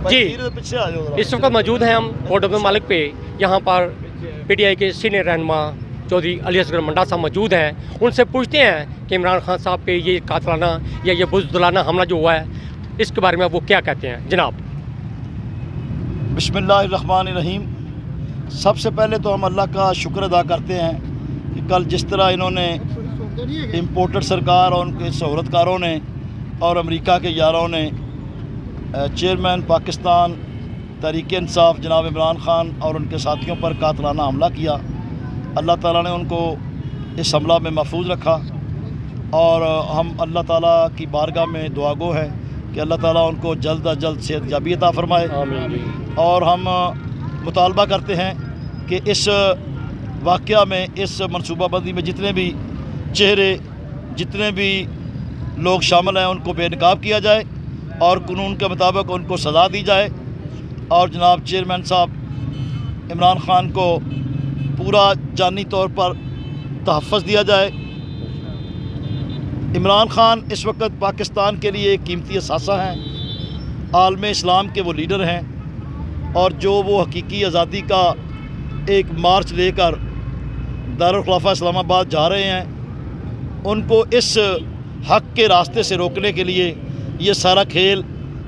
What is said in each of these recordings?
جی اس وقت موجود ہیں ہم کوٹ عبد المالک پہ. یہاں پر PTI کے سینئر رہنما چودھری علی اصغر منڈا صاحب موجود ہیں. ان سے پوچھتے ہیں کہ عمران خان صاحب پہ یہ قاتلانہ یا یہ بزدلانہ حملہ جو ہوا ہے اس کے بارے میں وہ کیا کہتے ہیں. جناب بسم اللہ الرحمن الرحیم. سب سے پہلے تو ہم اللہ کا شکر ادا کرتے ہیں کہ کل جس طرح انہوں نے امپورٹر سرکار اور ان کے سہولتکاروں نے اور امریکہ کے یاروں نے چیئرمین پاکستان تحریک انصاف جناب عمران خان اور ان کے ساتھیوں پر قاتلانہ حملہ کیا. اللہ تعالیٰ نے ان کو اس حملہ میں محفوظ رکھا اور ہم اللہ تعالیٰ کی بارگاہ میں دعا گو ہیں کہ اللہ تعالیٰ ان کو جلد از جلد صحت یابی عطا فرمائے. اور ہم مطالبہ کرتے ہیں کہ اس واقعہ میں اس منصوبہ بندی میں جتنے بھی چہرے جتنے بھی لوگ شامل ہیں ان کو بے نقاب کیا جائے اور قانون کے مطابق ان کو سزا دی جائے. اور جناب چیئرمین صاحب عمران خان کو پورا جانی طور پر تحفظ دیا جائے. عمران خان اس وقت پاکستان کے لیے ایک قیمتی اثاثہ ہیں. عالم اسلام کے وہ لیڈر ہیں اور جو وہ حقیقی آزادی کا ایک مارچ لے کر دارالخلافہ اسلام آباد جا رہے ہیں. ان کو اس حق کے راستے سے روکنے کے لیے یہ سارا کھیل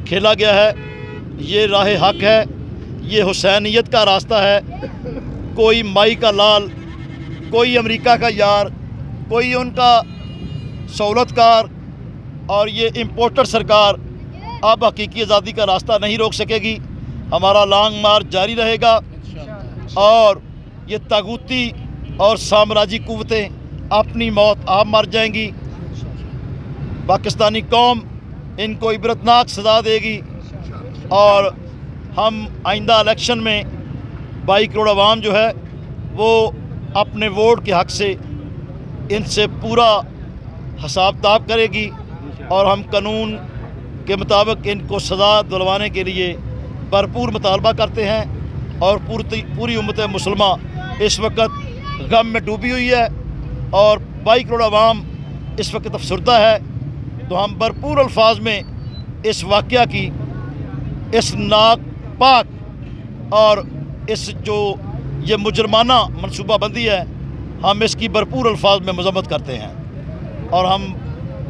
کھیلا گیا ہے. یہ راہ حق ہے, یہ حسینیت کا راستہ ہے. کوئی مائی کا لال, کوئی امریکہ کا یار, کوئی ان کا سہولتکار اور یہ امپورٹر سرکار اب حقیقی آزادی کا راستہ نہیں روک سکے گی. ہمارا لانگ مارچ جاری رہے گا اور یہ طاغوتی اور سامراجی قوتیں اپنی موت آپ مر جائیں گی. پاکستانی قوم ان کو عبرتناک سزا دے گی اور ہم آئندہ الیکشن میں 22 کروڑ عوام جو ہے وہ اپنے ووٹ کے حق سے ان سے پورا حساب کتاب کرے گی اور ہم قانون کے مطابق ان کو سزا دلوانے کے لیے بھرپور مطالبہ کرتے ہیں. اور پوری امت مسلمہ اس وقت غم میں ڈوبی ہوئی ہے اور 22 کروڑ عوام اس وقت افسردہ ہے. تو ہم بھرپور الفاظ میں اس واقعہ کی اس ناک پاک اور اس جو یہ مجرمانہ منصوبہ بندی ہے ہم اس کی بھرپور الفاظ میں مذمت کرتے ہیں. اور ہم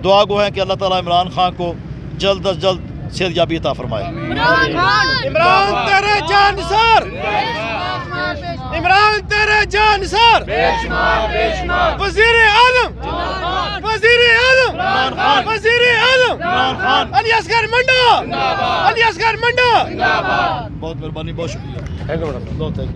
دعا گو ہیں کہ اللہ تعالیٰ عمران خان کو جلد از جلد صحت یابی عطا فرمائے. عمران تیرے جانثار, عمران تیرے جانثار, وزیر اعظم, وزیر اعظم, وزیر اعظم علی اصغر منڈا, علی اصغر منڈا. بہت مہربانی, بہت شکریہ.